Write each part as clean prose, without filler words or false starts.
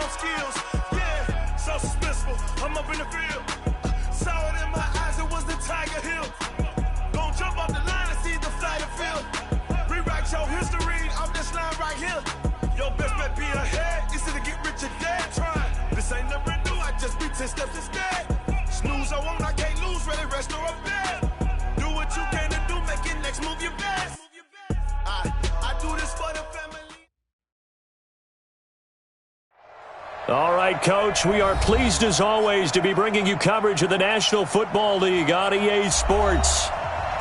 own skills. Yeah, so suspenseful. I'm up in the field. Saw it in my eyes, it was the Tiger Hill. Gon' jump off the line and see the flight of field. Rewrite your history off this line right here. Your best bet be ahead, instead of get rich or dead trying. This ain't never new, I just be 10 steps instead. Snooze, I won't, I can't lose, ready, rest or a bed. Do what you can to do, make it next move your best. I do this for the family. All right, Coach, we are pleased as always to be bringing you coverage of the National Football League on EA Sports.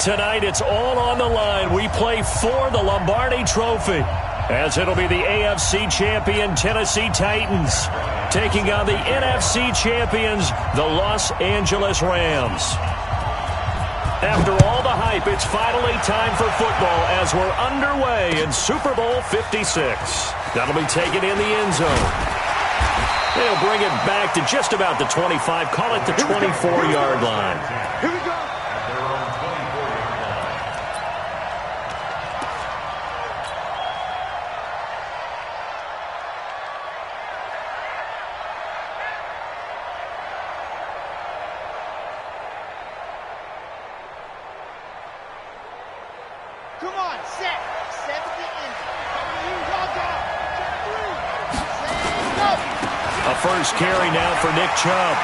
Tonight, it's all on the line. We play for the Lombardi Trophy, as it'll be the AFC champion Tennessee Titans taking on the NFC champions, the Los Angeles Rams. After all the hype, it's finally time for football as we're underway in Super Bowl 56. That'll be taken in the end zone. They'll bring it back to just about the 25, call it the 24-yard line. Here we go. Come on, set. Set at the end. Walk out. Set, go. A first carry now for Nick Chubb.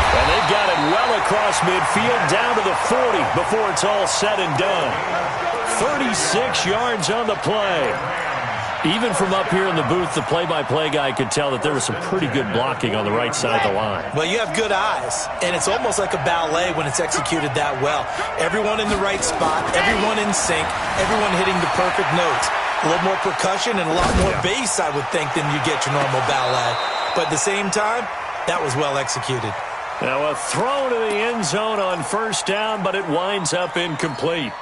And they've got it well across midfield down to the 40 before it's all said and done. 36 yards on the play. Even from up here in the booth, the play-by-play guy could tell that there was some pretty good blocking on the right side of the line. Well, you have good eyes, and it's almost like a ballet when it's executed that well. Everyone in the right spot, everyone in sync, everyone hitting the perfect notes. A little more percussion and a lot more bass, I would think, than you get your normal ballet. But at the same time, that was well executed. Now a throw to the end zone on first down, but it winds up incomplete.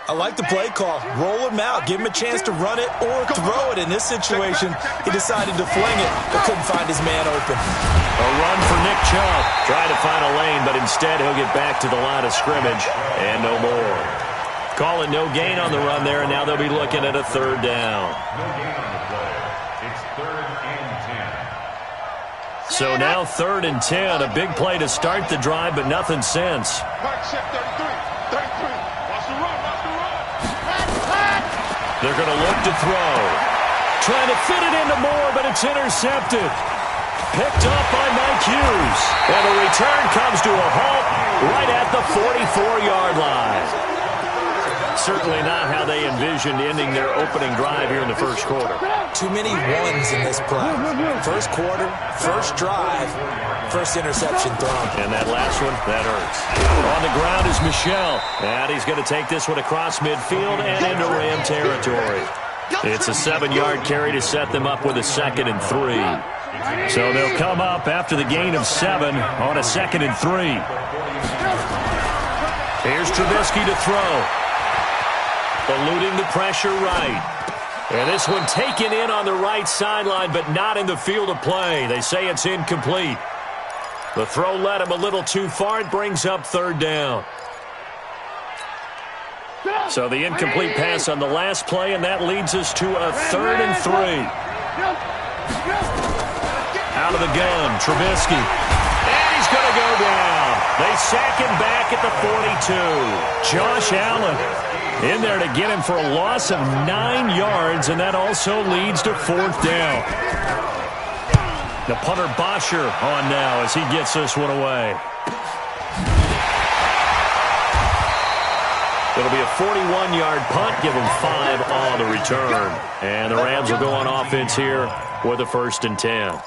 I like the play call. Roll him out. Give him a chance to run it or throw it. In this situation, he decided to fling it, but couldn't find his man open. A run for Nick Chubb. Tried to find a lane, but instead he'll get back to the line of scrimmage and no more. Call it no gain on the run there, and now they'll be looking at a third down. No gain on the play. It's 3rd and 10. So now 3rd and 10. A big play to start the drive, but nothing since. Mark set 33. 33. Watch the run. Watch the run. They're going to look to throw. Trying to fit it into Moore, but it's intercepted. Picked up by Mike Hughes. And the return comes to a halt right at the 44-yard line. Certainly not how they envisioned ending their opening drive here in the first quarter. Too many ones in this play. First quarter, first drive, first interception thrown. And that last one, that hurts. On the ground is Michel. And he's going to take this one across midfield and into Ram territory. It's a 7-yard carry to set them up with a 2nd and 3. So they'll come up after the gain of 7 on a 2nd and 3. Here's Trubisky to throw. Eluding the pressure right. And this one taken in on the right sideline, but not in the field of play. They say it's incomplete. The throw led him a little too far. It brings up 3rd down. So the incomplete pass on the last play, and that leads us to a 3rd and 3. Out of the gun, Trubisky. And he's going to go down. They sack him back at the 42. Josh Allen in there to get him for a loss of 9 yards, and that also leads to 4th down. The punter Bosher on now as he gets this one away. It'll be a 41-yard punt, give him 5 on the return. And the Rams will go on offense here with a 1st and 10.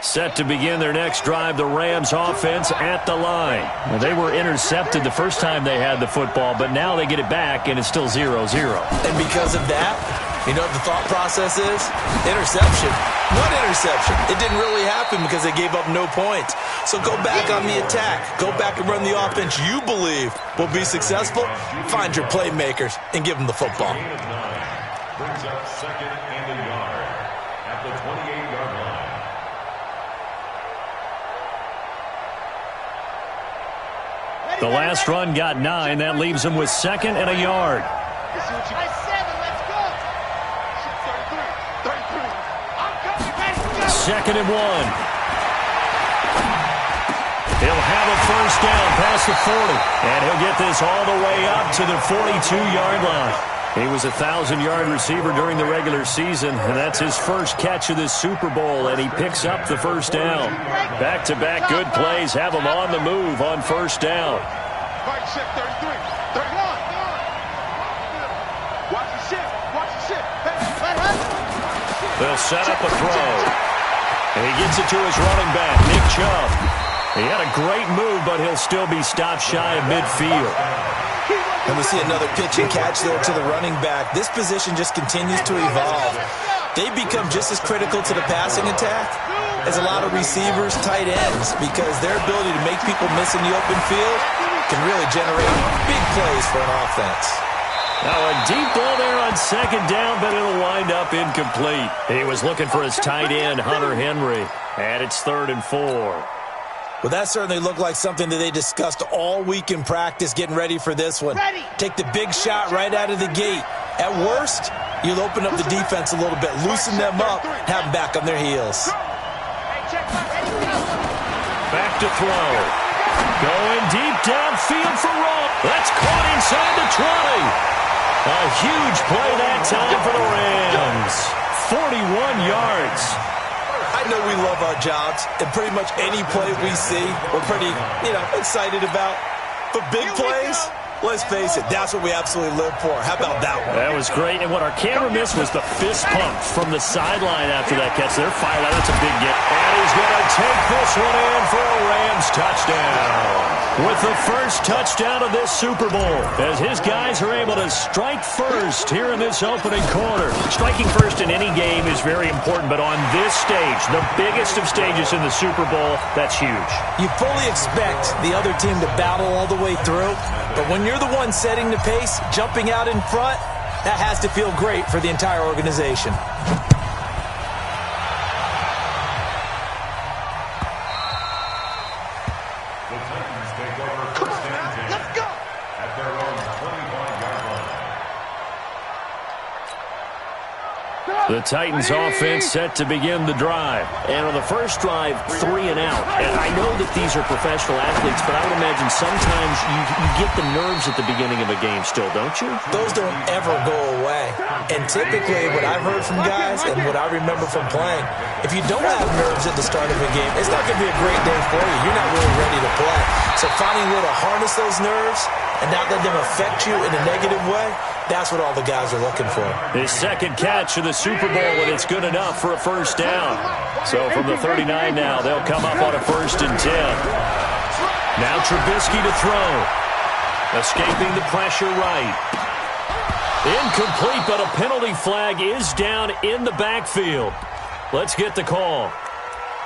Set to begin their next drive, the Rams offense at the line. Well, they were intercepted the first time they had the football, but now they get it back, and it's still 0-0. And because of that, you know what the thought process is? Interception. What interception? It didn't really happen because they gave up no points. So go back on the attack. Go back and run the offense you believe will be successful. Find your playmakers and give them the football. Brings up 2nd and a yard at the 28-yard line. The last run got 9. That leaves him with 2nd and a yard. Second and 1. He'll have a first down past the 40. And he'll get this all the way up to the 42-yard line. He was a 1,000-yard receiver during the regular season, and that's his first catch of this Super Bowl, and he picks up the first down. Back-to-back good plays have him on the move on first down. They'll set up a throw. And he gets it to his running back, Nick Chubb. He had a great move, but he'll still be stopped shy of midfield. And we see another pitch and catch there to the running back. This position just continues to evolve. They become just as critical to the passing attack as a lot of receivers, tight ends, because their ability to make people miss in the open field can really generate big plays for an offense. Now a deep ball there on second down, but it'll wind up incomplete. He was looking for his tight end, Hunter Henry, and it's 3rd and 4. Well, that certainly looked like something that they discussed all week in practice, getting ready for this one. Take the big shot right out of the gate. At worst, you'll open up the defense a little bit, loosen them up, have them back on their heels. Back to throw. Going deep downfield for Rowe. That's caught inside the 20. A huge play that time for the Rams. 41 yards. I know we love our jobs, and pretty much any play we see, we're pretty, excited about. But big plays, let's face it, that's what we absolutely live for. How about that one? That was great, and what our camera missed was the fist pump from the sideline after that catch. They're fired out. That's a big get. And he's going to take this one in for a Rams touchdown. With the first touchdown of this Super Bowl, as his guys are able to strike first here in this opening quarter. Striking first in any game is very important, but on this stage, the biggest of stages in the Super Bowl, that's huge. You fully expect the other team to battle all the way through, but when you're the one setting the pace, jumping out in front, that has to feel great for the entire organization. The Titans offense set to begin the drive. And on the first drive, 3 and out. And I know that these are professional athletes, but I would imagine sometimes you get the nerves at the beginning of a game still, don't you? Those don't ever go away. And typically what I've heard from guys and what I remember from playing, if you don't have nerves at the start of a game, it's not going to be a great day for you. You're not really ready to play. So finding a way to harness those nerves and not let them affect you in a negative way, that's what all the guys are looking for. His second catch of the Super Bowl, and it's good enough for a first down. So from the 39 now, they'll come up on a 1st and 10. Now Trubisky to throw. Escaping the pressure right. Incomplete, but a penalty flag is down in the backfield. Let's get the call.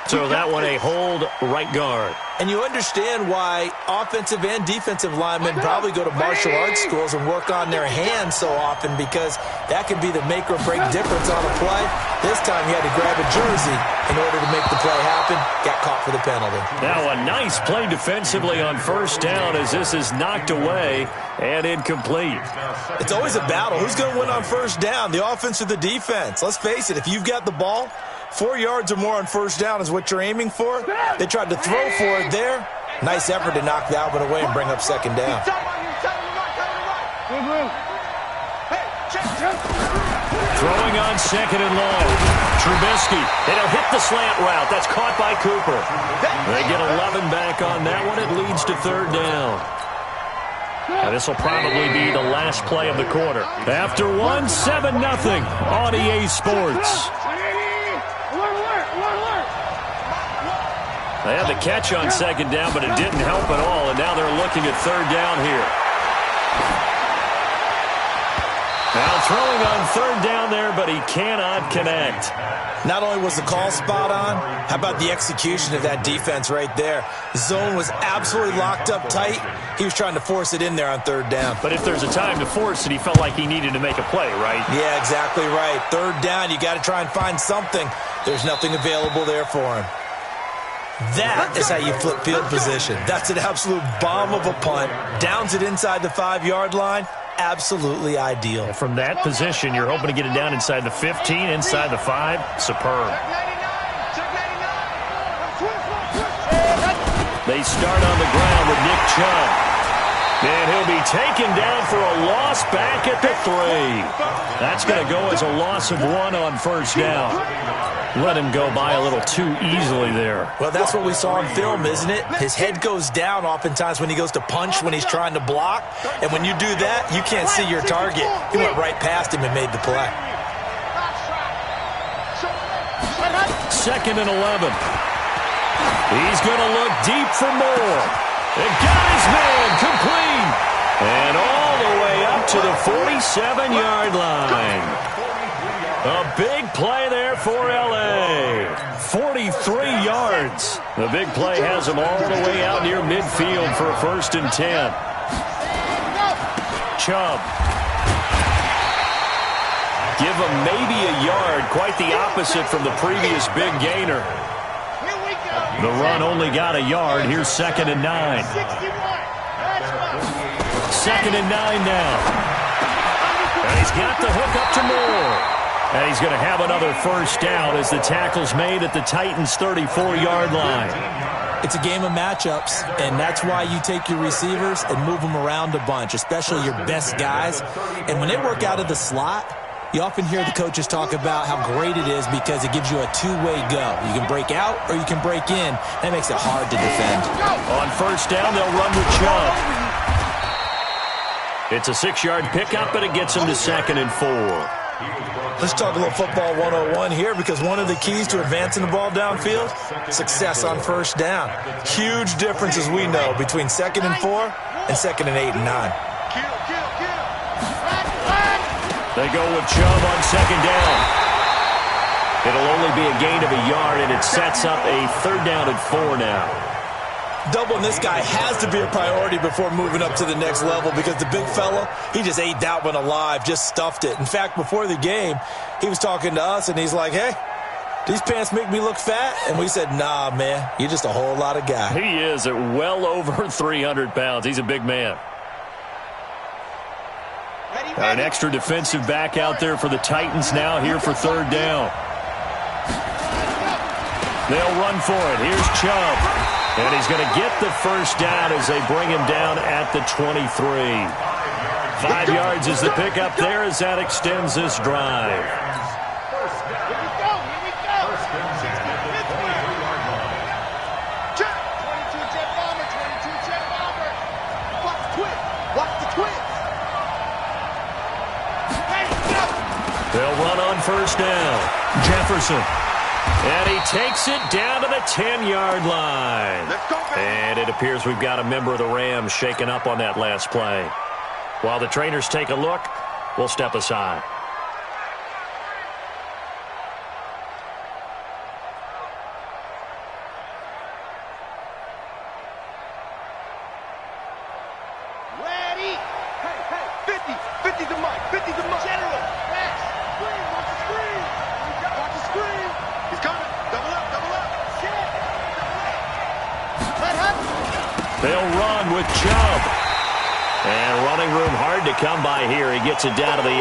So that one a hold right guard. And you understand why offensive and defensive linemen probably go to martial arts schools and work on their hands so often, because that can be the make or break difference on a play. This time he had to grab a jersey in order to make the play happen. Got caught for the penalty. Now a nice play defensively on first down as this is knocked away and incomplete. It's always a battle. Who's going to win on first down, the offense or the defense? Let's face it, if you've got the ball, 4 yards or more on first down is what you're aiming for. They tried to throw for it there. Nice effort to knock that one away and bring up second down. Throwing on second and long. Trubisky. It'll hit the slant route. That's caught by Cooper. They get 11 back on that one. It leads to 3rd down. Now this will probably be the last play of the quarter. After 1, 7-0 on EA Sports. They had the catch on second down, but it didn't help at all, and now they're looking at 3rd down here. Now throwing on 3rd down there, but he cannot connect. Not only was the call spot on, how about the execution of that defense right there? Zone was absolutely locked up tight. He was trying to force it in there on 3rd down. But if there's a time to force it, he felt like he needed to make a play, right? Yeah, exactly right. 3rd down, you got to try and find something. There's nothing available there for him. That is how you flip field position. That's an absolute bomb of a punt. Downs it inside the 5-yard line. Absolutely ideal. And from that position, you're hoping to get it down inside the 15, inside the 5. Superb. They start on the ground with Nick Chubb. And he'll be taken down for a loss back at the 3. That's going to go as a loss of 1 on first down. Let him go by a little too easily there. Well, that's what we saw in film, isn't it? His head goes down oftentimes when he goes to punch, when he's trying to block. And when you do that, you can't see your target. He went right past him and made the play. 2nd and 11. He's going to look deep for more. And got his man complete. And all the way up to the 47-yard line. A big play there for L.A. 43 yards. The big play has him all the way out near midfield for a 1st and 10. Chubb. Give him maybe a yard, quite the opposite from the previous big gainer. The run only got a yard. Here's 2nd and 9. 2nd and 9 now. And he's got the hook up to Moore. And he's going to have another first down as the tackle's made at the Titans' 34-yard line. It's a game of matchups, and that's why you take your receivers and move them around a bunch, especially your best guys. And when they work out of the slot, you often hear the coaches talk about how great it is because it gives you a two-way go. You can break out or you can break in. That makes it hard to defend. On first down, they'll run with Chubb. It's a 6-yard pickup, and it gets him to 2nd and 4. Let's talk a little football 101 here, because one of the keys to advancing the ball downfield, success on first down. Huge difference, as we know, between 2nd and 4 and 2nd and 8 and 9. They go with Chubb on 2nd down. It'll only be a gain of a yard, and it sets up a 3rd down and 4 now. Doubling this guy has to be a priority before moving up to the next level, because the big fella, he just ate that one alive, just stuffed it. In fact, before the game, he was talking to us, and he's like, hey, these pants make me look fat? And we said, nah, man, you're just a whole lot of guy. He is at well over 300 pounds. He's a big man. Got an extra defensive back out there for the Titans now here for 3rd down. They'll run for it. Here's Chubb. And he's going to get the first down as they bring him down at the 23. 5 yards is the pickup there as that extends this drive. Here we go. 22 jet bomber, 22 jet bomber. Watch the twist. They'll run on first down. Jefferson. And he takes it down to the 10-yard line. And it appears we've got a member of the Rams shaken up on that last play. While the trainers take a look, we'll step aside. Ready. Hey, 50 the mic, 50 the mic. General, pass. Screen, watch the screen. Watch the screen. He's coming. Double up. Shit. They'll run with Chubb. And running room hard to come by here. He gets it down to the 8.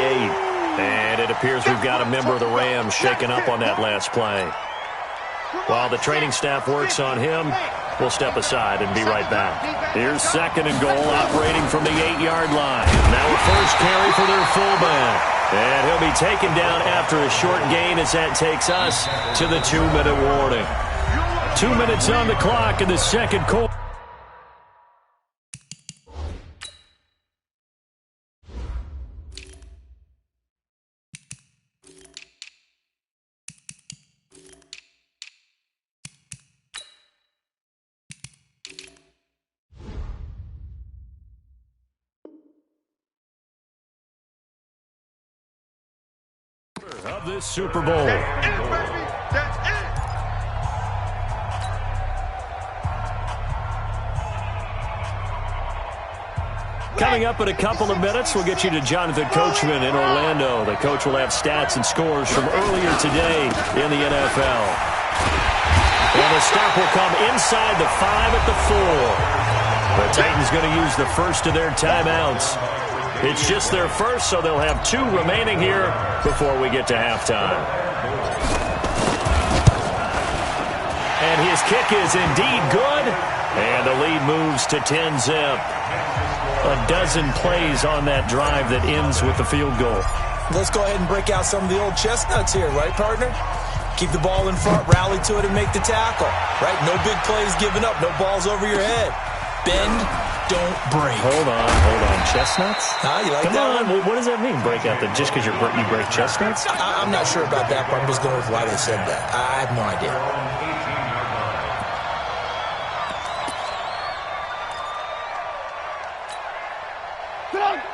And it appears we've got a member of the Rams shaken up on that last play. While the training staff works on him, we'll step aside and be right back. Here's 2nd and goal, operating from the 8-yard line. Now a first carry for their fullback. And he'll be taken down after a short gain as that takes us to the 2-minute warning. 2 minutes on the clock in the second quarter. Of this Super Bowl. That's it, baby. That's it. Coming up in a couple of minutes, we'll get you to Jonathan Coachman in Orlando. The coach will have stats and scores from earlier today in the NFL. And the the stop will come inside the 5 at the 4. The Titans going to use the first of their timeouts. It's just their first, so they'll have 2 remaining here before we get to halftime. And his kick is indeed good, and the lead moves to 10-zip. A dozen plays on that drive that ends with the field goal. Let's go ahead and break out some of the old chestnuts here, right, partner? Keep the ball in front, rally to it, and make the tackle, right? No big plays given up, no balls over your head. Bend, don't break. Hold on. Chestnuts? You like Come that on. one? What does that mean, break out? That just because you break chestnuts? I'm not sure about that, but I'm just going with why they said that. I have no idea.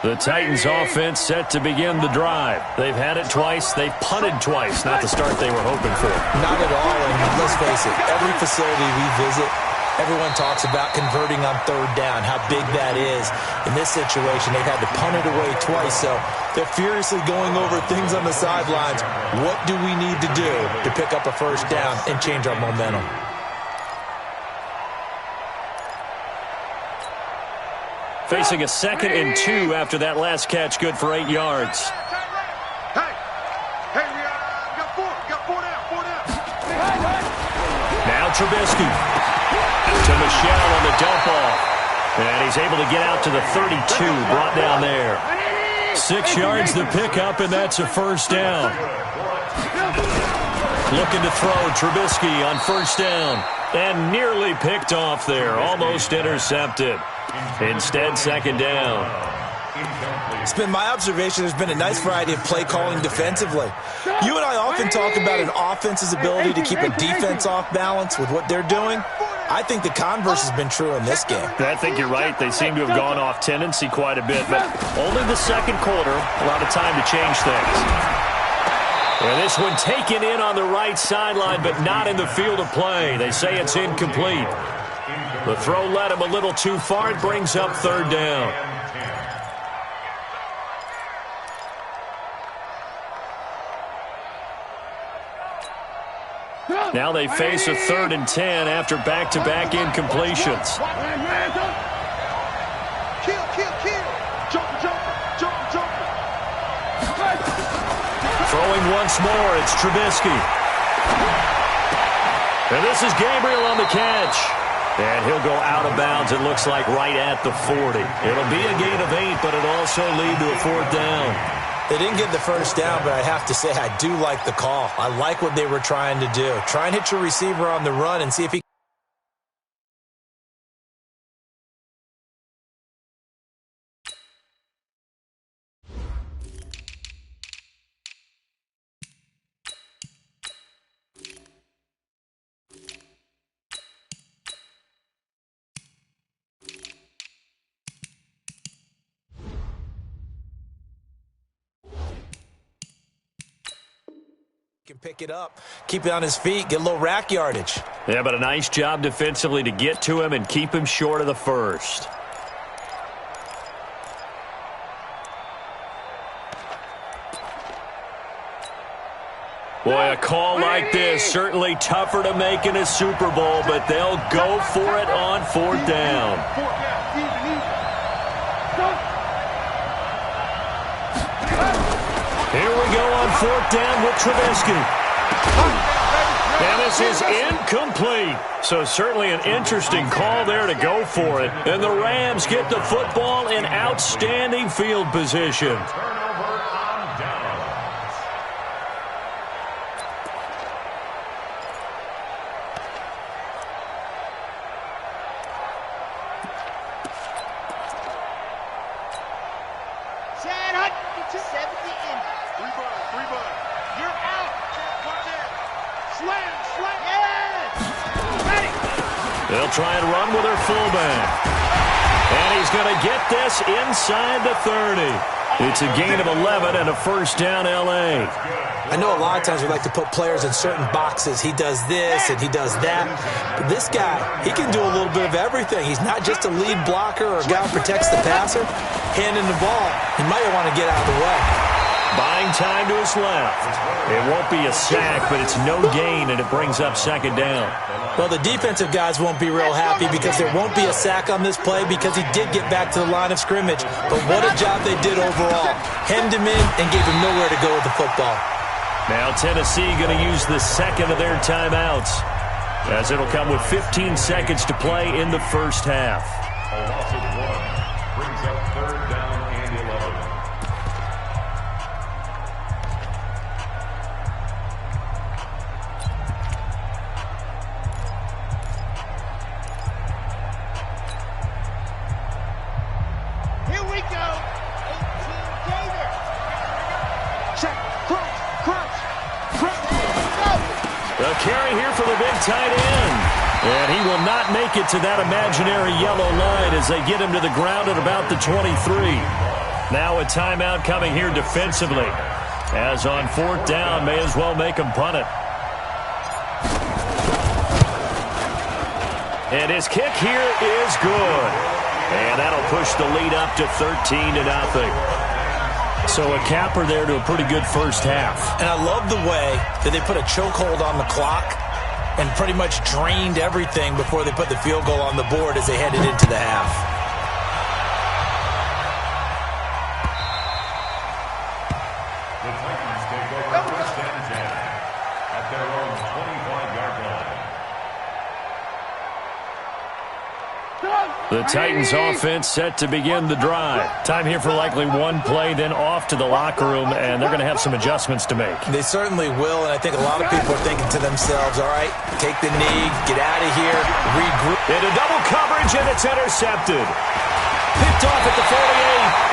The Titans offense set to begin the drive. They've had it twice. They've punted twice. Not the start they were hoping for. Not at all. And let's face it, every facility we visit, everyone talks about converting on third down, how big that is. In this situation, they've had to punt it away twice, so they're furiously going over things on the sidelines. What do we need to do to pick up a first down and change our momentum? Facing a 2nd and 2 after that last catch, good for 8 yards. Hey, we got 4 down. Now Trubisky to Michelle on the dump off. And he's able to get out to the 32, brought down there. 6 yards the pickup, and that's a first down. Looking to throw Trubisky on first down. And nearly picked off there, almost intercepted. Instead, 2nd down. It's been my observation there's been a nice variety of play calling defensively. You and I often talk about an offense's ability to keep a defense off balance with what they're doing. I think the converse has been true in this game. I think you're right. They seem to have gone off tendency quite a bit, but only the 2nd quarter, a lot of time to change things. And this one taken in on the right sideline, but not in the field of play. They say it's incomplete. The throw led him a little too far. It brings up 3rd down. Now they face a 3rd and 10 after back-to-back incompletions. Kill. Jump. Throwing once more, it's Trubisky. And this is Gabriel on the catch. And he'll go out of bounds, it looks like, right at the 40. It'll be a gain of 8, but it'll also lead to a 4th down. They didn't get the first down, but I have to say I do like the call. I like what they were trying to do. Try and hit your receiver on the run and see if he can pick it up, keep it on his feet, get a little rack yardage. Yeah, but a nice job defensively to get to him and keep him short of the first. Boy, a call like this, certainly tougher to make in a Super Bowl, but they'll go for it on 4th down. Here we go on 4th down with Trubisky. And this is incomplete. So certainly an interesting call there to go for it. And the Rams get the football in outstanding field position. They'll try and run with their fullback. And he's going to get this inside the 30. It's a gain of 11 and a first down, L.A. I know a lot of times we like to put players in certain boxes. He does this and he does that. But this guy, he can do a little bit of everything. He's not just a lead blocker or a guy who protects the passer. Handing the ball, he might want to get out of the way. Buying time to his left. It won't be a sack, but it's no gain, and it brings up second down. Well, the defensive guys won't be real happy because there won't be a sack on this play because he did get back to the line of scrimmage. But what a job they did overall. Hemmed him in and gave him nowhere to go with the football. Now Tennessee going to use the second of their timeouts, as it'll come with 15 seconds to play in the first half. A loss of 1 brings up third down and 11. Here we go. 18 Gator. Check. Crunch. The carry here for the big tight end. And he will not make it to that imaginary yellow line as they get him to the ground at about the 23. Now a timeout coming here defensively. As on fourth down, may as well make him punt it. And his kick here is good. And that'll push the lead up to 13-0. So a capper there to a pretty good first half. And I love the way that they put a chokehold on the clock and pretty much drained everything before they put the field goal on the board as they headed into the half. The Titans take over first and 10 at their own 25-yard line. The Titans offense set to begin the drive. Time here for likely one play, then off to the locker room, and they're going to have some adjustments to make. They certainly will, and I think a lot of people are thinking to themselves, all right, take the knee, get out of here, regroup. Into double coverage, and it's intercepted. Picked off at the 48,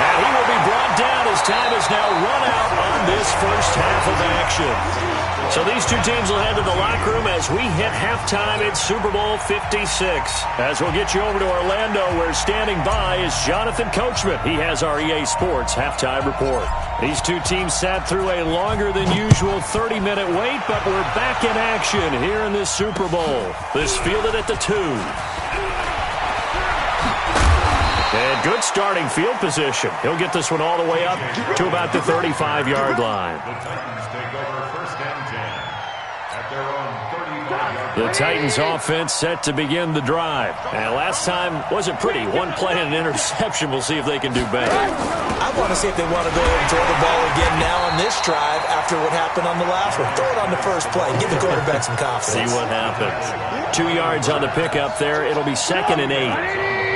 and he will be brought down as time is now run out on this first half of action. So these two teams will head to the locker room as we hit halftime at Super Bowl 56. As we'll get you over to Orlando, where standing by is Jonathan Coachman. He has our EA Sports halftime report. These two teams sat through a longer than usual 30-minute wait, but we're back in action here in this Super Bowl. This fielded at the 2. And good starting field position. He'll get this one all the way up to about the 35-yard line. The Titans take over first and 10 at their own 35-yard line. The Titans offense set to begin the drive. And last time wasn't pretty. One play and an interception. We'll see if they can do better. I want to see if they want to go ahead and throw the ball again now on this drive after what happened on the last one. Throw it on the first play. Give the quarterback some confidence. See what happens. 2 yards on the pickup there. It'll be 2nd and 8.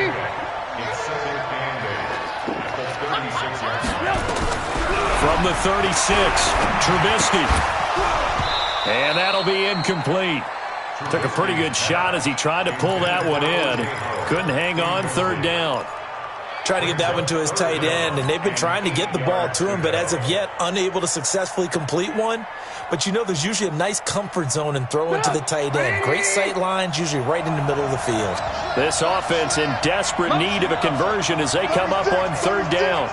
From the 36, Trubisky. And that'll be incomplete. Took a pretty good shot as he tried to pull that one in. Couldn't hang on, 3rd down. Trying to get that one to his tight end, and they've been trying to get the ball to him, but as of yet, unable to successfully complete one. But you know there's usually a nice comfort zone in throwing to the tight end. Great sight lines, usually right in the middle of the field. This offense in desperate need of a conversion as they come up on 3rd down.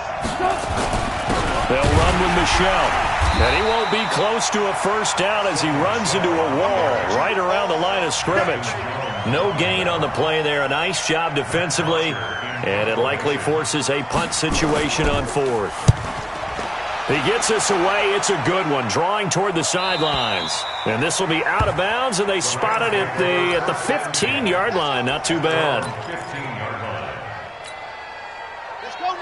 They'll run with Michelle. And he won't be close to a first down as he runs into a wall right around the line of scrimmage. No gain on the play there. A nice job defensively. And it likely forces a punt situation on 4th. He gets us away. It's a good one. Drawing toward the sidelines. And this will be out of bounds, and they spot it at the 15-yard line. Not too bad. 15-yard line.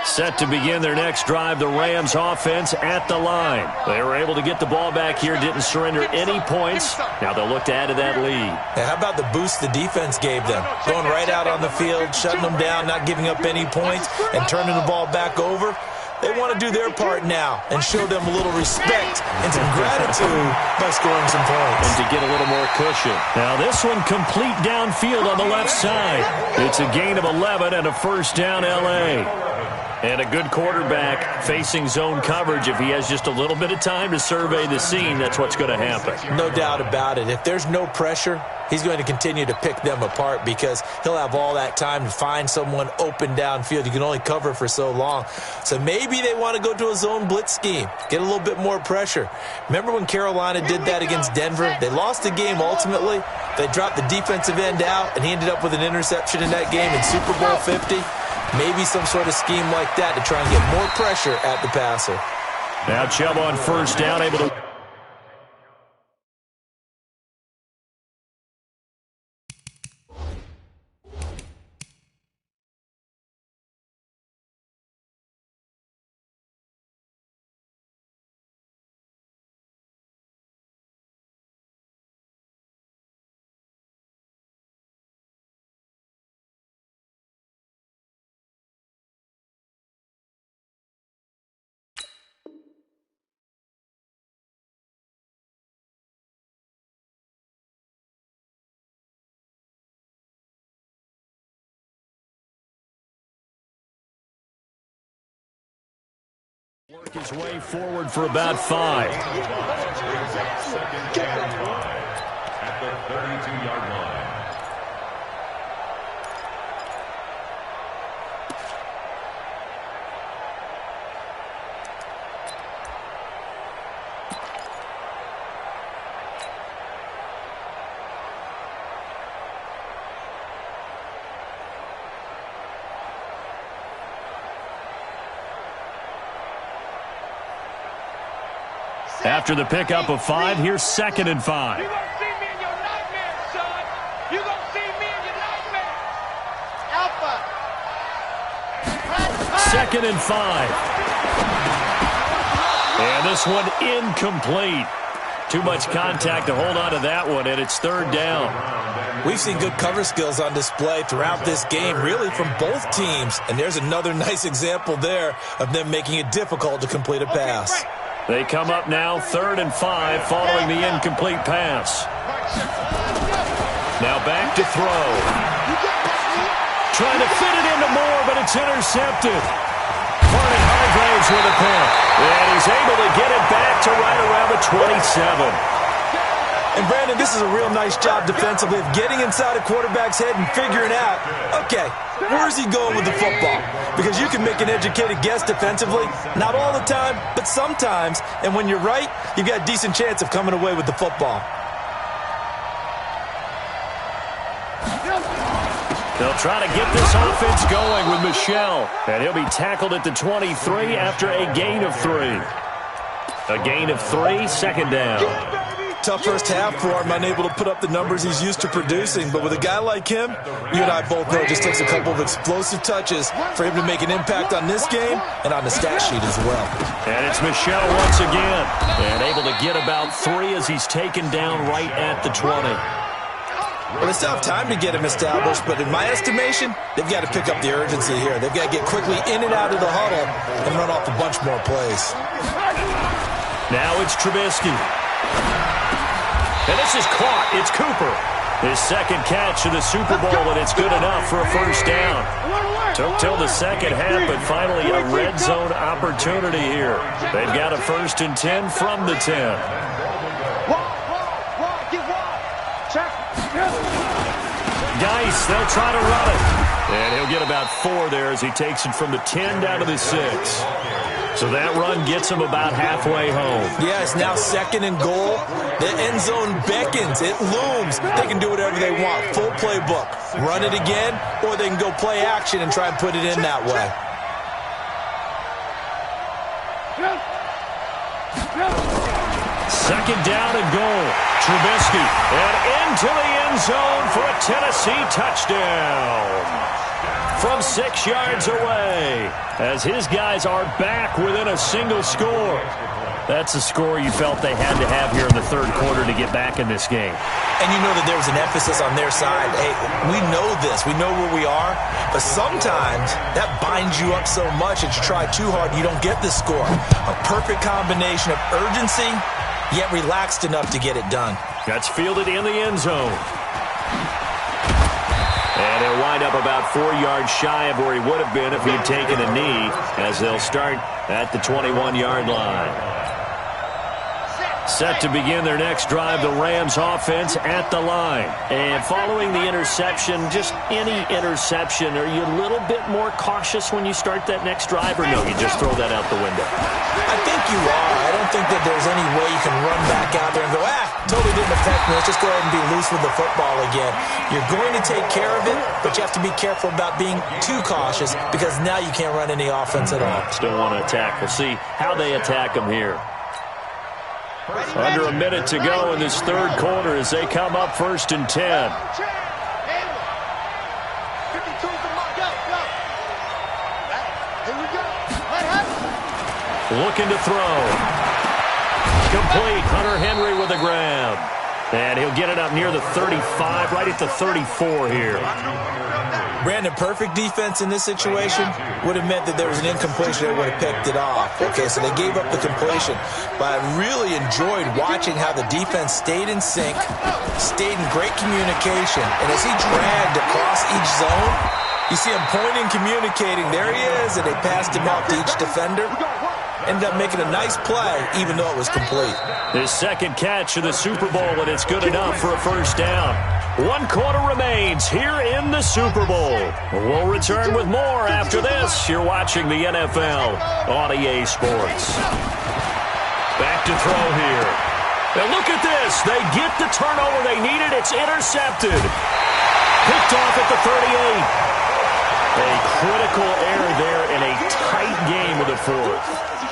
Set to begin their next drive, the Rams offense at the line. They were able to get the ball back here, didn't surrender any points. Now they'll look to add to that lead. Now, how about the boost the defense gave them? Going right out on the field, shutting them down, not giving up any points, and turning the ball back over. They want to do their part now and show them a little respect and some gratitude by scoring some points. And to get a little more cushion. Now this one complete downfield on the left side. It's a gain of 11 and a first down L.A. And a good quarterback facing zone coverage. If he has just a little bit of time to survey the scene, that's what's going to happen. No doubt about it. If there's no pressure, he's going to continue to pick them apart because he'll have all that time to find someone open downfield. You can only cover for so long. So maybe they want to go to a zone blitz scheme, get a little bit more pressure. Remember when Carolina did that against Denver? They lost the game ultimately. They dropped the defensive end out, and he ended up with an interception in that game in Super Bowl 50. Maybe some sort of scheme like that to try and get more pressure at the passer. Now Chubb on first down, able to... work his way forward for about 5. Second down and 5 at the 32-yard line. After the pickup of 5, here's 2nd and 5. You're going to see me in your nightmares, son. You're going to see me in your nightmares. Alpha. 2nd and 5. And this one incomplete. Too much contact to hold on to that one, and it's 3rd down. We've seen good cover skills on display throughout this game, really from both teams. And there's another nice example there of them making it difficult to complete a pass. They come up now 3rd and 5 following the incomplete pass. Now back to throw. Trying to fit it into Moore, but it's intercepted. Vernon Hargraves with a pick. And he's able to get it back to right around the 27. And, Brandon, this is a real nice job defensively of getting inside a quarterback's head and figuring out, okay, where is he going with the football? Because you can make an educated guess defensively, not all the time, but sometimes. And when you're right, you've got a decent chance of coming away with the football. They'll try to get this offense going with Michel. And he'll be tackled at the 23 after a gain of 3. A gain of 3, 2nd down. Tough first half for him, unable to put up the numbers he's used to producing. But with a guy like him, you and I both know it just takes a couple of explosive touches for him to make an impact on this game and on the stat sheet as well. And it's Michel once again. And able to get about 3 as he's taken down right at the 20. Well, they still have time to get him established, but in my estimation, they've got to pick up the urgency here. They've got to get quickly in and out of the huddle and run off a bunch more plays. Now it's Trubisky. And this is caught. It's Cooper. His 2nd catch of the Super Bowl, and it's good enough for a 1st down. Took till the 2nd half, but finally a red zone opportunity here. They've got a 1st and 10 from the 10. Geis, they'll try to run it. And he'll get about 4 there as he takes it from the 10 down to the 6. So that run gets him about halfway home. Yeah, it's now 2nd and goal. The end zone beckons. It looms. They can do whatever they want. Full playbook. Run it again, or they can go play action and try and put it in that way. Second down and goal. Trubisky. And into the end zone for a Tennessee touchdown. From 6 yards away, as his guys are back within a single score. That's a score you felt they had to have here in the 3rd quarter to get back in this game. And you know that there was an emphasis on their side. Hey, we know this. We know where we are. But sometimes that binds you up so much that you try too hard, you don't get the score. A perfect combination of urgency, yet relaxed enough to get it done. That's fielded in the end zone. And he'll wind up about 4 yards shy of where he would have been if he had taken a knee, as they'll start at the 21-yard line. Set to begin their next drive, the Rams offense at the line. And following the interception, just any interception, are you a little bit more cautious when you start that next drive, or no, you just throw that out the window? I think you are. I don't think that there's any way you can run back out there and go, totally didn't affect me. Let's just go ahead and be loose with the football again. You're going to take care of it, but you have to be careful about being too cautious because now you can't run any offense at all. Still want to attack. We'll see how they attack them here. Under a minute to go in this third quarter as they come up 1st and 10. Looking to throw. Complete. Hunter Henry with a grab. And he'll get it up near the 35, right at the 34 here. Brandon, perfect defense in this situation would have meant that there was an incompletion that would have picked it off. Okay, so they gave up the completion. But I really enjoyed watching how the defense stayed in sync, stayed in great communication. And as he dragged across each zone, you see him pointing, communicating. There he is, and they passed him off to each defender. Ended up making a nice play, even though it was complete. His second catch of the Super Bowl, and it's good enough for a first down. 1 quarter remains here in the Super Bowl. We'll return with more after this. You're watching the NFL on EA Sports. Back to throw here. And look at this. They get the turnover they needed. It's intercepted. Picked off at the 38. A critical error there in a tight game with a fourth.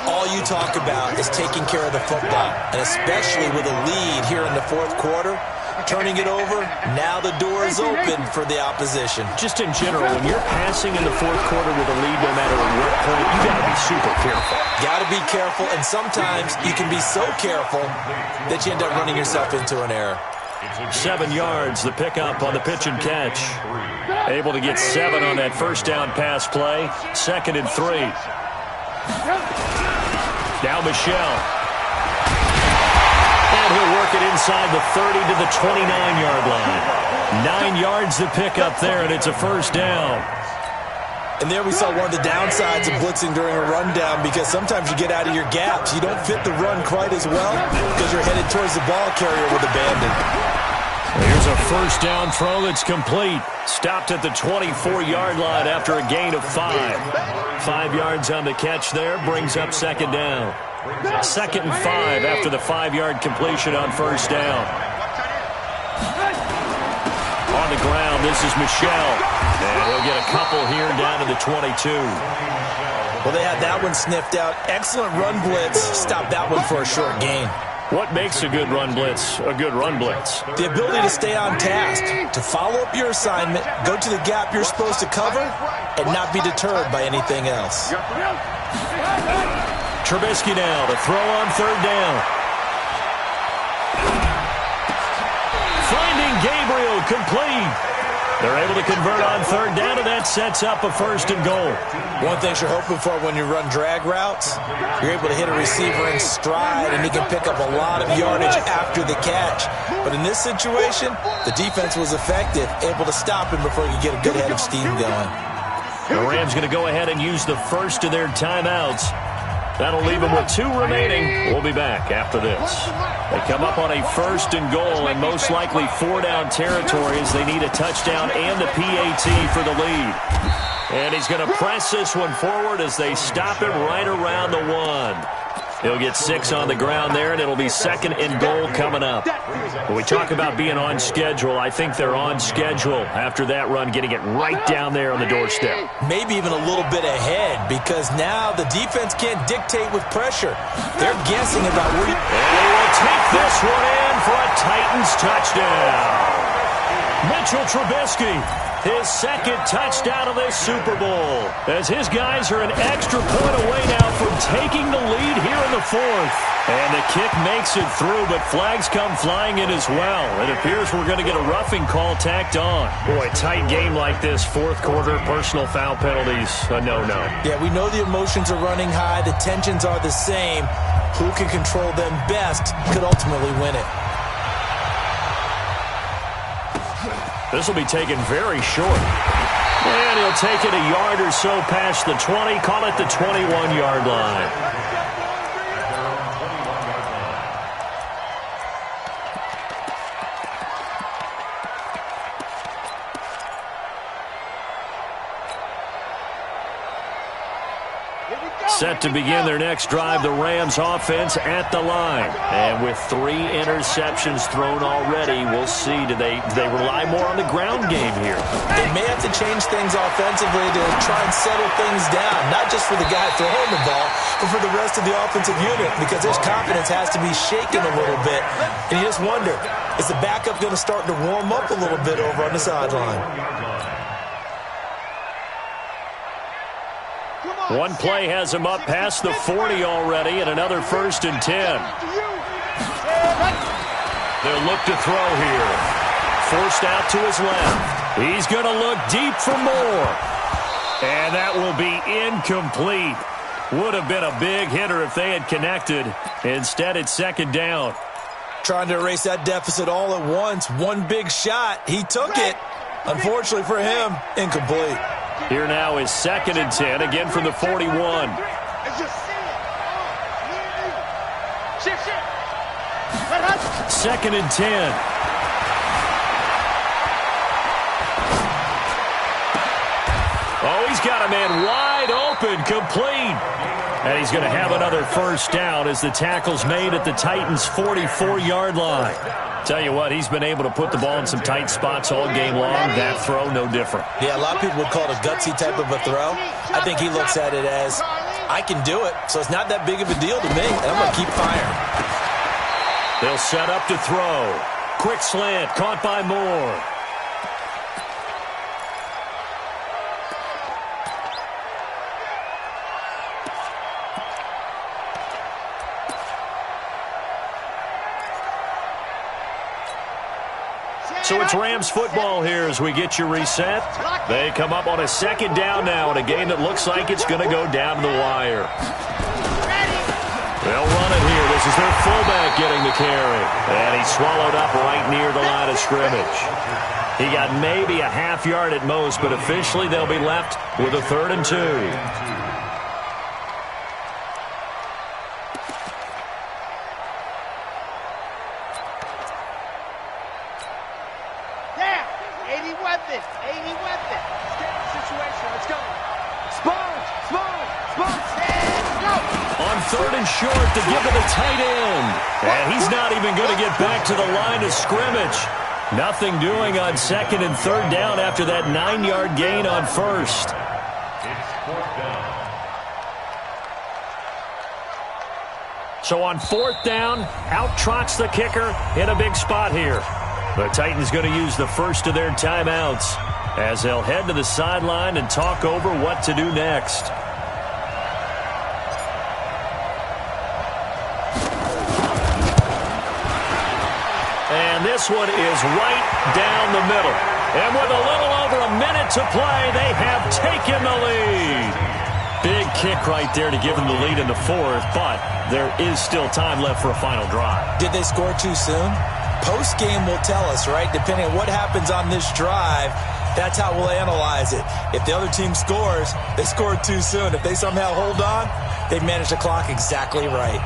All you talk about is taking care of the football, and especially with a lead here in the fourth quarter, turning it over, now the door is open for the opposition. Just in general, when you're passing in the fourth quarter with a lead, no matter at what point, you got to be super careful. Got to be careful, and sometimes you can be so careful that you end up running yourself into an error. 7 yards, the pickup on the pitch and catch. Able to get 7 on that first down pass play. 2nd and 3. Now Michelle. And he'll work it inside the 30 to the 29-yard line. 9 yards to pick up there, and it's a first down. And there we saw one of the downsides of blitzing during a rundown, because sometimes you get out of your gaps. You don't fit the run quite as well because you're headed towards the ball carrier with abandon. Here's a first down throw that's complete. Stopped at the 24-yard line after a gain of 5. 5 yards on the catch there, brings up 2nd down. 2nd and 5 after the 5-yard completion on first down. On the ground, this is Michelle. And he'll get a couple here down to the 22. Well, they had that one sniffed out. Excellent run blitz. Stopped that one for a short gain. What makes a good run blitz a good run blitz? The ability to stay on task, to follow up your assignment, go to the gap you're supposed to cover, and not be deterred by anything else. Trubisky now to throw on 3rd down. Finding Gabriel, complete. They're able to convert on 3rd down, and that sets up a 1st and goal. One thing you're hoping for when you run drag routes, you're able to hit a receiver in stride, and he can pick up a lot of yardage after the catch. But in this situation, the defense was effective, able to stop him before he could get a good head of steam going. The Rams going to go ahead and use the first of their timeouts. That'll leave them with 2 remaining. We'll be back after this. They come up on a 1st and goal, and most likely 4-down territory as they need a touchdown and the PAT for the lead. And he's going to press this one forward as they stop him right around the 1. He'll get 6 on the ground there, and it'll be 2nd and goal coming up. When we talk about being on schedule, I think they're on schedule after that run, getting it right down there on the doorstep. Maybe even a little bit ahead, because now the defense can't dictate with pressure. They're guessing about where... And they will take this one in for a Titans touchdown. Mitchell Trubisky, his 2nd touchdown of this Super Bowl, as his guys are an extra point away now from taking the lead here in the 4th. And the kick makes it through, but flags come flying in as well. It appears we're going to get a roughing call tacked on. Boy, tight game like this, 4th quarter, personal foul penalties, a no-no. Yeah, we know the emotions are running high, the tensions are the same. Who can control them best could ultimately win it. This will be taken very short. And he'll take it a yard or so past the 20, call it the 21-yard line. Set to begin their next drive, the Rams offense at the line. And with 3 interceptions thrown already, we'll see. Do they rely more on the ground game here? They may have to change things offensively to try and settle things down, not just for the guy throwing the ball, but for the rest of the offensive unit, because his confidence has to be shaken a little bit. And you just wonder, is the backup going to start to warm up a little bit over on the sideline? One play has him up past the 40 already, and another 1st and 10. They'll look to throw here. Forced out to his left. He's going to look deep for more. And that will be incomplete. Would have been a big hitter if they had connected. Instead, it's 2nd down. Trying to erase that deficit all at once. One big shot. He took it. Unfortunately for him, incomplete. Here now is 2nd and 10, again from the 41. 2nd and 10. Oh, he's got a man wide open, complete. And he's going to have another 1st down as the tackle's made at the Titans' 44-yard line. Tell you what, he's been able to put the ball in some tight spots all game long. That throw, no different. Yeah, a lot of people would call it a gutsy type of a throw. I think he looks at it as, I can do it, so it's not that big of a deal to me, and I'm going to keep firing. They'll set up to throw. Quick slant, caught by Moore. So it's Rams football here as we get you reset. They come up on a 2nd down now in a game that looks like it's going to go down to the wire. They'll run it here. This is their fullback getting the carry. And he's swallowed up right near the line of scrimmage. He got maybe a half yard at most, but officially they'll be left with a 3rd and 2. Short to give to the tight end. And he's not even going to get back to the line of scrimmage. Nothing doing on 2nd and 3rd down after that 9-yard gain on 1st. It's 4th down. So on 4th down, out trots the kicker in a big spot here. The Titans going to use the first of their timeouts as they'll head to the sideline and talk over what to do next. And this one is right down the middle. And with a little over a minute to play, they have taken the lead. Big kick right there to give them the lead in the 4th, but there is still time left for a final drive. Did they score too soon? Post-game will tell us, right? Depending on what happens on this drive, that's how we'll analyze it. If the other team scores, they scored too soon. If they somehow hold on, they managed the clock exactly right.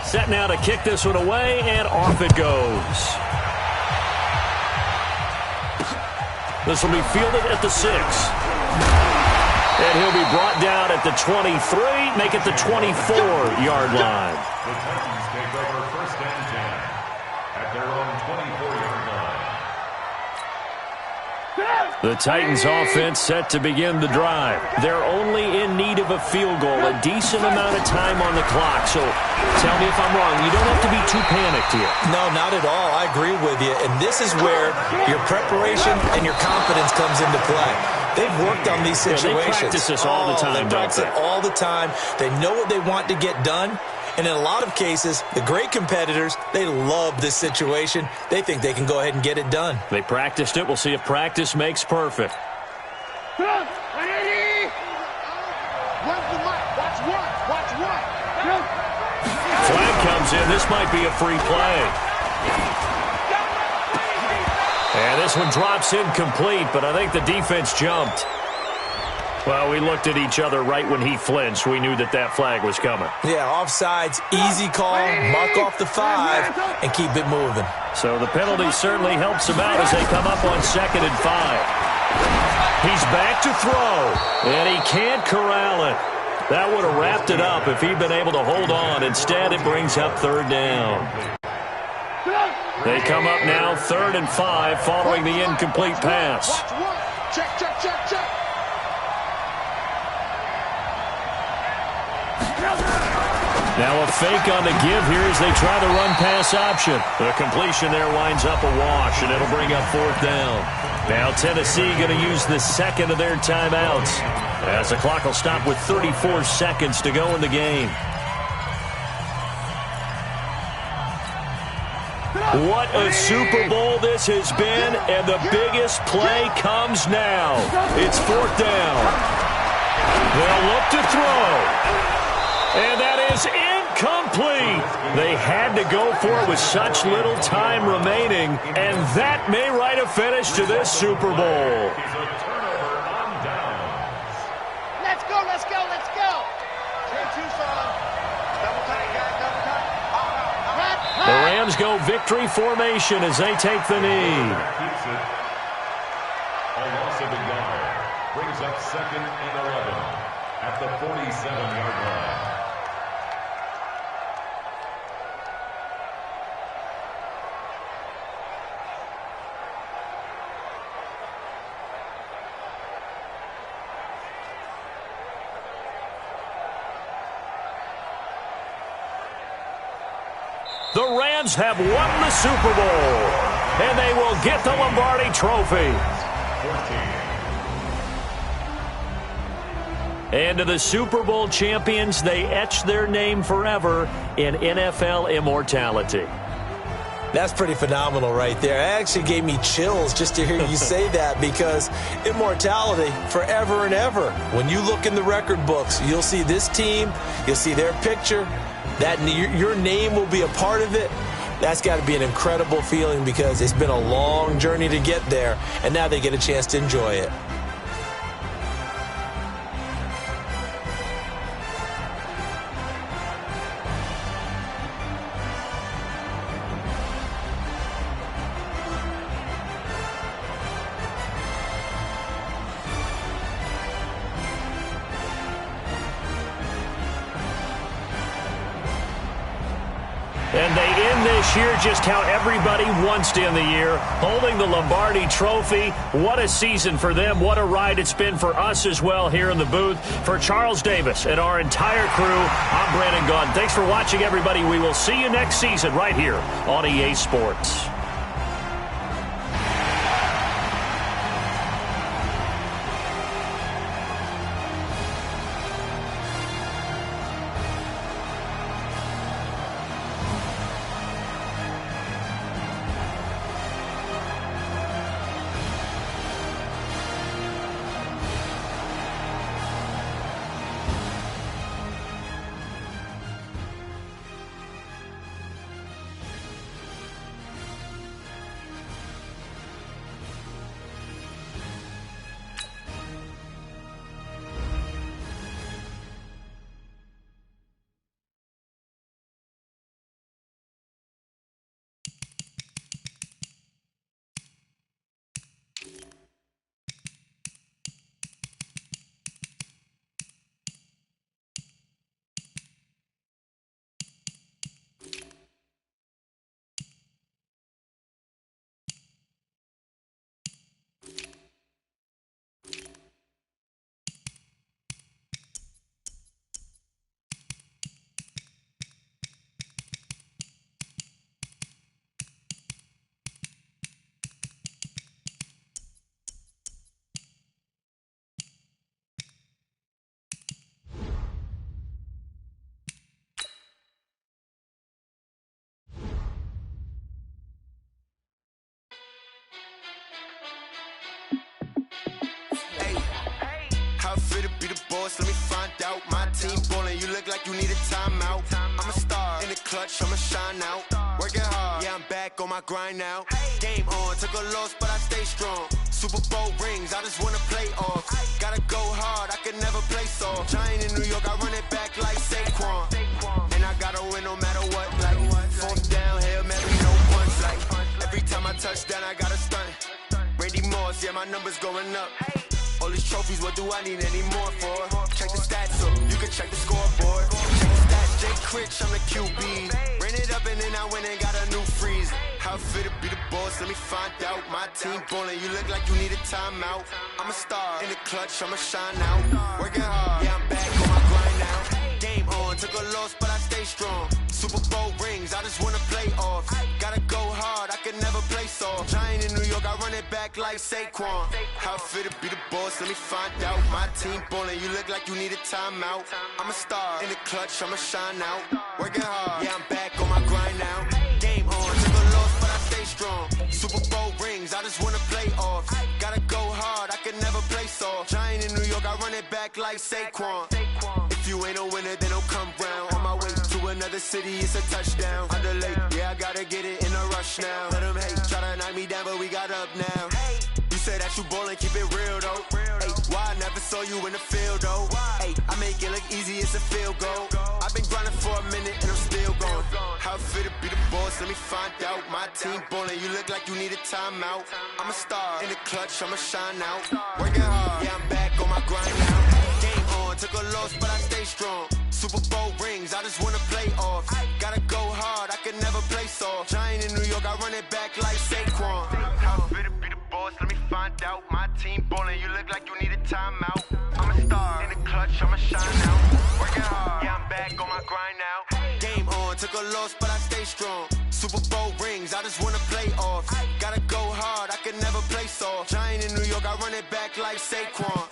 Set now to kick this one away, and off it goes. This will be fielded at the 6. And he'll be brought down at the 23, make it the 24-yard line. The Titans take over 1st and 10 at their own 24-yard line. The Titans offense set to begin the drive. They're only in need of a field goal, a decent amount of time on the clock. So tell me if I'm wrong. You don't have to be too panicked here. No, not at all. I agree with you. And this is where your preparation and your confidence comes into play. They've worked on these situations. They practice this all the time, They practice it all the time. They know what they want to get done. And in a lot of cases, the great competitors, they love this situation. They think they can go ahead and get it done. They practiced it. We'll see if practice makes perfect. Flag comes in. This might be a free play. And this one drops incomplete, but I think the defense jumped. Well, we looked at each other right when he flinched. We knew that that flag was coming. Yeah, offsides, easy call, mark off the 5, and keep it moving. So the penalty certainly helps him out as they come up on 2nd and 5. He's back to throw, and he can't corral it. That would have wrapped it up if he'd been able to hold on. Instead, it brings up 3rd down. They come up now 3rd and 5 following the incomplete pass. Check, check, check, check. Now a fake on the give here as they try the run-pass option. The completion there winds up a wash, and it'll bring up 4th down. Now Tennessee going to use the 2nd of their timeouts as the clock will stop with 34 seconds to go in the game. What a Super Bowl this has been, and the biggest play comes now. It's 4th down. They'll look to throw. And that is incomplete. They had to go for it with such little time remaining, and that may write a finish to this Super Bowl. Let's go, let's go, let's go. 10-2, son. Double tight, guys, double tight. The Rams go victory formation as they take the knee. Keeps it. A loss of a yard. Brings up 2nd and 11 at the 47-yard line. The Rams have won the Super Bowl, and they will get the Lombardi Trophy. 14. And to the Super Bowl champions, they etch their name forever in NFL immortality. That's pretty phenomenal right there. It actually gave me chills just to hear you say that, because immortality forever and ever. When you look in the record books, you'll see this team, you'll see their picture, that your name will be a part of it. That's got to be an incredible feeling, because it's been a long journey to get there, and now they get a chance to enjoy it. And they end this year just how everybody wants to end the year, holding the Lombardi Trophy. What a season for them. What a ride it's been for us as well here in the booth. For Charles Davis and our entire crew, I'm Brandon Gaudin. Thanks for watching, everybody. We will see you next season right here on EA Sports. How fit to be the boss? Let me find out. My team ballin', you look like you need a timeout. I'm a star in the clutch, I'ma shine out. working hard. Yeah, I'm back on my grind now. Game on, took a loss, but I stay strong. Super Bowl rings, I just wanna play off. Gotta go hard, I can never play soft. Giant in New York, I run it back like Saquon. And I gotta win no matter what. Like, fourth down, Hail Mary, no punch. Like, every time I touch down, I gotta stunt. Randy Moss, yeah, my numbers going up. All these trophies, what do I need any more for? Check the stats up, you can check the scoreboard. Check the stats, Jay Critch, I'm the QB. Ran it up and then I went and got a new freeze. How fit to be the boss, let me find out. My team ballin', you look like you need a timeout. I'm a star, in the clutch, I'ma shine out. Working hard, yeah, I'm back on my grind now. Game on, took a loss, but I stay strong. Super Bowl rings, I just wanna play off. Gotta go hard, I can never play soft. Giant in New York, I run it back like Saquon. How fit to be the boss, let me find out. My team ballin', you look like you need a timeout. I'm a star, in the clutch, I'ma shine out. Working hard, yeah, I'm back on my grind now. Game on, took a loss, but I stay strong. Super Bowl rings, I just wanna play off. Gotta go hard, I can never play soft. Giant in New York, I run it back like Saquon. If you ain't a winner, then don't come round. On my way to another city, it's a touchdown. Underlay, yeah, I gotta get it in a rush now. Let them hate, try to knock me down, but we got up now. You said that you ballin', keep it real though. Hey, why I never saw you in the field though? Hey, I make it look easy, it's a field goal. I've been grinding for a minute and I'm still going. How fit to be the boss, let me find out. My team ballin', you look like you need a timeout. I'm a star, in the clutch, I'ma shine out. Working hard, yeah, I'm back on my grind now. Game on, took a loss, but I stay strong. Super Bowl rings, I just wanna play off. Gotta go hard, I can never play soft. Giant in New York, I run it back like Saquon. How fit to be the boss, let me find out. My team ballin', you look like you need a timeout. I'm a star, in the clutch, I'ma shine out. Working hard, yeah, I'm back on my grind now. Game on, took a loss, but I stay strong. Super Bowl rings, I just wanna play off. Gotta go hard, I can never play soft. Giant in New York, I run it back like Saquon.